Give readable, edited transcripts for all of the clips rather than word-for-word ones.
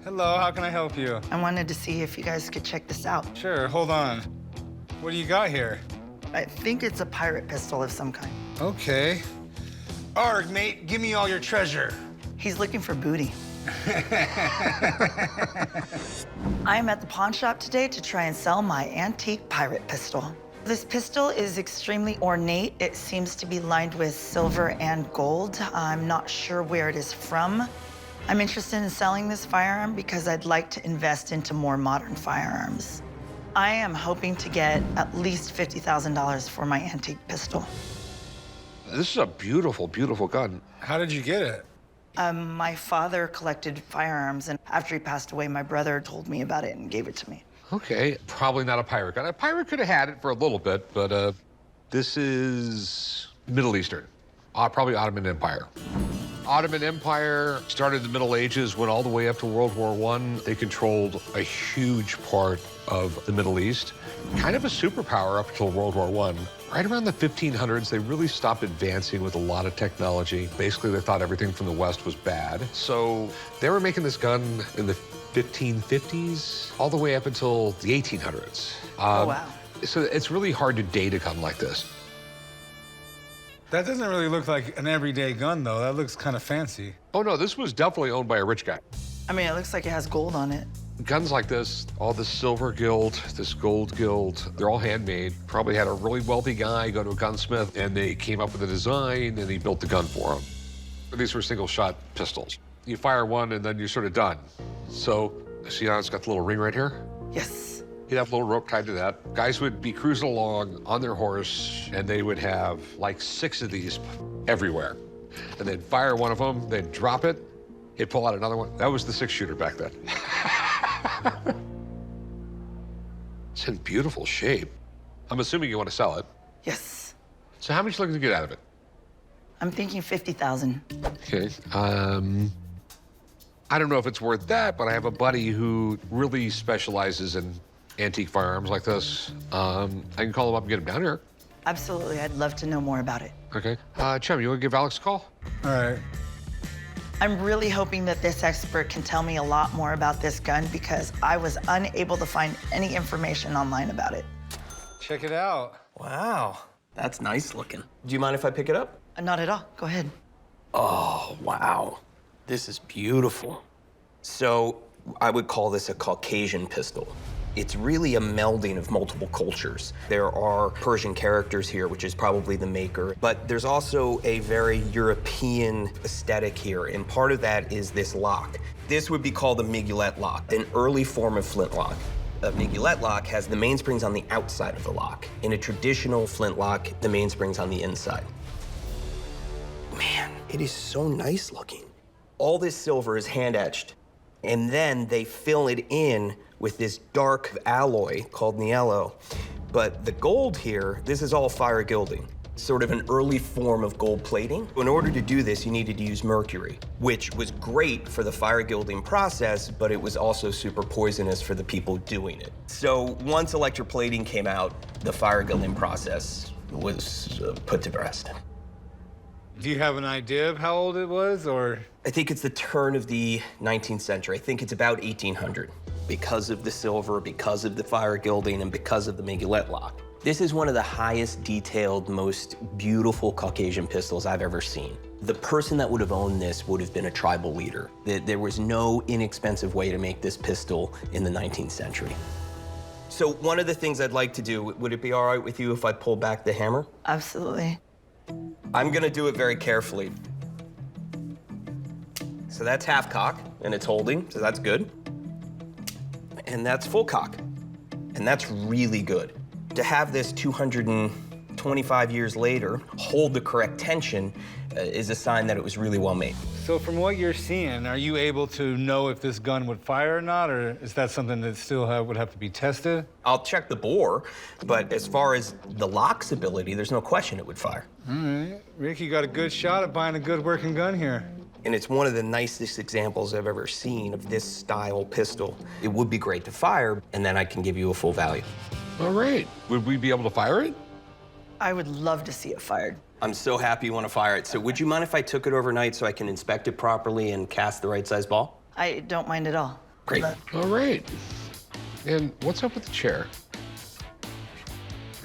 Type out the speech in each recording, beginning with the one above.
Hello, how can I help you? I wanted to see if you guys could check this out. Sure, hold on. What do you got here? I think it's a pirate pistol of some kind. Okay. Arg, mate, give me all your treasure. He's looking for booty. I am at the pawn shop today to try and sell my antique pirate pistol. This pistol is extremely ornate. It seems to be lined with silver and gold. I'm not sure where it is from. I'm interested in selling this firearm because I'd like to invest into more modern firearms. I am hoping to get at least $50,000 for my antique pistol. This is a beautiful, beautiful gun. How did you get it? My father collected firearms, and after he passed away, my brother told me about it and gave it to me. Okay, probably not a pirate gun. A pirate could have had it for a little bit, but this is Middle Eastern, probably Ottoman Empire. Ottoman Empire started in the Middle Ages, went all the way up to World War I. They controlled a huge part of the Middle East. Kind of a superpower up until World War I. Right around the 1500s, they really stopped advancing with a lot of technology. Basically, they thought everything from the West was bad. So they were making this gun in the 1550s, all the way up until the 1800s. Oh, wow. So it's really hard to date a gun like this. That doesn't really look like an everyday gun, though. That looks kind of fancy. Oh, no, this was definitely owned by a rich guy. I mean, it looks like it has gold on it. Guns like this, all this silver gilt, this gold gilt, they're all handmade. Probably had a really wealthy guy go to a gunsmith, and they came up with a design, and he built the gun for him. These were single-shot pistols. You fire one, and then you're sort of done. So, see how it's got the little ring right here? Yes. He'd have a little rope tied to that. Guys would be cruising along on their horse, and they would have like 6 of these everywhere. And they'd fire one of them, they'd drop it, he'd pull out another one. That was the 6-shooter back then. It's in beautiful shape. I'm assuming you want to sell it. Yes. So how much are you looking to get out of it? I'm thinking 50,000. Okay. I don't know if it's worth that, but I have a buddy who really specializes in antique firearms like this. I can call him up and get him down here. Absolutely. I'd love to know more about it. Okay. Chum, you want to give Alex a call? All right. I'm really hoping that this expert can tell me a lot more about this gun because I was unable to find any information online about it. Check it out. Wow, that's nice looking. Do you mind if I pick it up? Not at all. Go ahead. Oh, wow. This is beautiful. So I would call this a Caucasian pistol. It's really a melding of multiple cultures. There are Persian characters here, which is probably the maker, but there's also a very European aesthetic here, and part of that is this lock. This would be called a miguelet lock, an early form of flintlock. A miguelet lock has the mainsprings on the outside of the lock. In a traditional flintlock, the mainspring's on the inside. Man, it is so nice looking. All this silver is hand etched, and then they fill it in with this dark alloy called niello. But the gold here, this is all fire gilding, sort of an early form of gold plating. In order to do this, you needed to use mercury, which was great for the fire gilding process, but it was also super poisonous for the people doing it. So once electroplating came out, the fire gilding process was put to rest. Do you have an idea of how old it was, or? I think it's the turn of the 19th century. I think it's about 1800 because of the silver, because of the fire gilding, and because of the miguelet lock. This is one of the highest detailed, most beautiful Caucasian pistols I've ever seen. The person that would have owned this would have been a tribal leader. There was no inexpensive way to make this pistol in the 19th century. So one of the things I'd like to do, would it be all right with you if I pull back the hammer? Absolutely. I'm gonna do it very carefully. So that's half cock, and it's holding, so that's good. And that's full cock, and that's really good. To have this 225 years later hold the correct tension is a sign that it was really well made. So from what you're seeing, are you able to know if this gun would fire or not, or is that something that still would have to be tested? I'll check the bore, but as far as the lock's ability, there's no question it would fire. All right. Rick, you got a good shot at buying a good working gun here. And it's one of the nicest examples I've ever seen of this style pistol. It would be great to fire, and then I can give you a full value. All right. Would we be able to fire it? I would love to see it fired. I'm so happy you want to fire it. So would you mind if I took it overnight so I can inspect it properly and cast the right size ball? I don't mind at all. Great. All right. And what's up with the chair?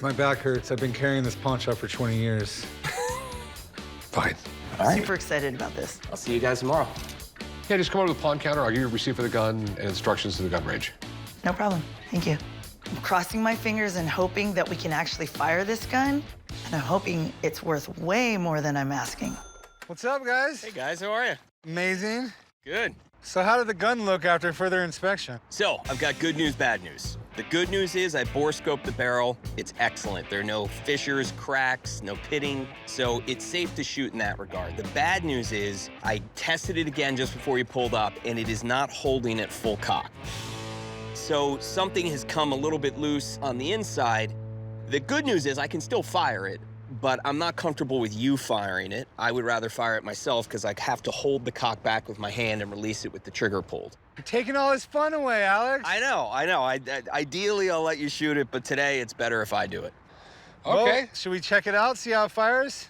My back hurts. I've been carrying this pawn shop for 20 years. Fine. All right. Super excited about this. I'll see you guys tomorrow. Yeah, just come over to the pawn counter. I'll give you a receipt for the gun and instructions to the gun range. No problem. Thank you. I'm crossing my fingers and hoping that we can actually fire this gun. And I'm hoping it's worth way more than I'm asking. What's up, guys? Hey guys, how are you? Amazing. Good. So how did the gun look after further inspection? So, I've got good news, bad news. The good news is I bore scoped the barrel. It's excellent. There are no fissures, cracks, no pitting, so it's safe to shoot in that regard. The bad news is I tested it again just before you pulled up, and it is not holding at full cock. So something has come a little bit loose on the inside. The good news is I can still fire it, but I'm not comfortable with you firing it. I would rather fire it myself because I have to hold the cock back with my hand and release it with the trigger pulled. You're taking all this fun away, Alex. I know. Ideally, I'll let you shoot it, but today it's better if I do it. Well, Okay. should we check it out, see how it fires?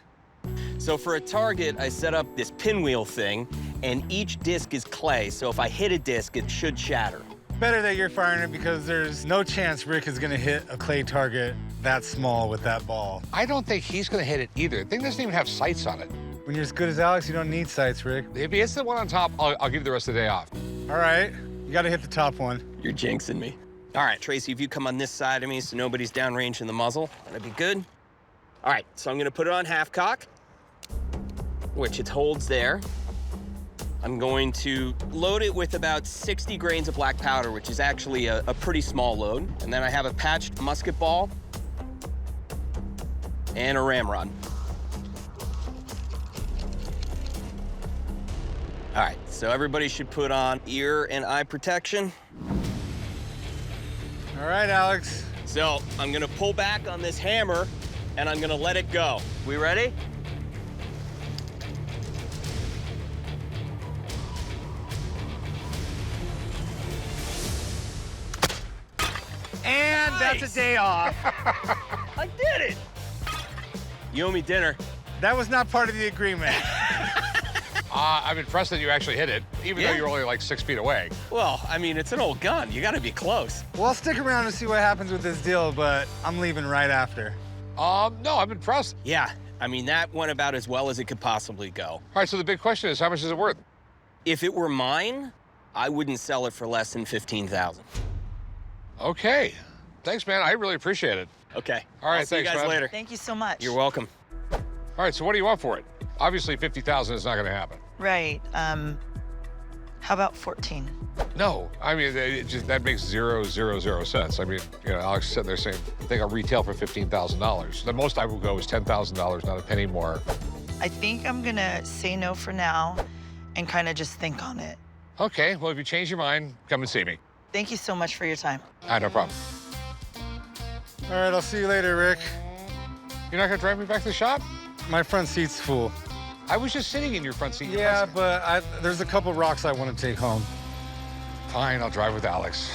So for a target, I set up this pinwheel thing, and each disc is clay, so if I hit a disc, it should shatter. Better that you're firing it because there's no chance Rick is gonna hit a clay target that small with that ball. I don't think he's going to hit it either. The thing doesn't even have sights on it. When you're as good as Alex, you don't need sights, Rick. If he hits the one on top, I'll give you the rest of the day off. All right, you gotta hit the top one. You're jinxing me. All right, Tracy, if you come on this side of me so nobody's downrange in the muzzle, that'd be good. All right, so I'm gonna put it on half cock, which it holds there. I'm going to load it with about 60 grains of black powder, which is actually a pretty small load. And then I have a patched musket ball and a ramrod. All right, so everybody should put on ear and eye protection. All right, Alex. So I'm gonna pull back on this hammer and I'm gonna let it go. We ready? And that's Nice. a day off. I did it! You owe me dinner. That was not part of the agreement. I'm impressed that you actually hit it, even though Yeah. you're only like 6 feet away. Well, I mean, it's an old gun. You gotta be close. Well, I'll stick around and see what happens with this deal, but I'm leaving right after. No, I'm impressed. Yeah, I mean, that went about as well as it could possibly go. All right, so the big question is, how much is it worth? If it were mine, I wouldn't sell it for less than $15,000. Okay. Thanks, man. I really appreciate it. Okay. All right, I'll see you thanks, guys man. later. Thank you so much. You're welcome. All right, so what do you want for it? Obviously, 50,000 is not going to happen. Right. How about 14? No, I mean, that makes 0 sense. I mean, you know, Alex is sitting there saying, I think I'll retail for $15,000. The most I will go is $10,000, not a penny more. I think I'm gonna say no for now and kind of just think on it. Okay, well, if you change your mind, come and see me. Thank you so much for your time. No problem. All right, I'll see you later, Rick. You're not going to drive me back to the shop? My front seat's full. I was just sitting in your front seat. Yeah, but there's a couple rocks I want to take home. Fine, I'll drive with Alex.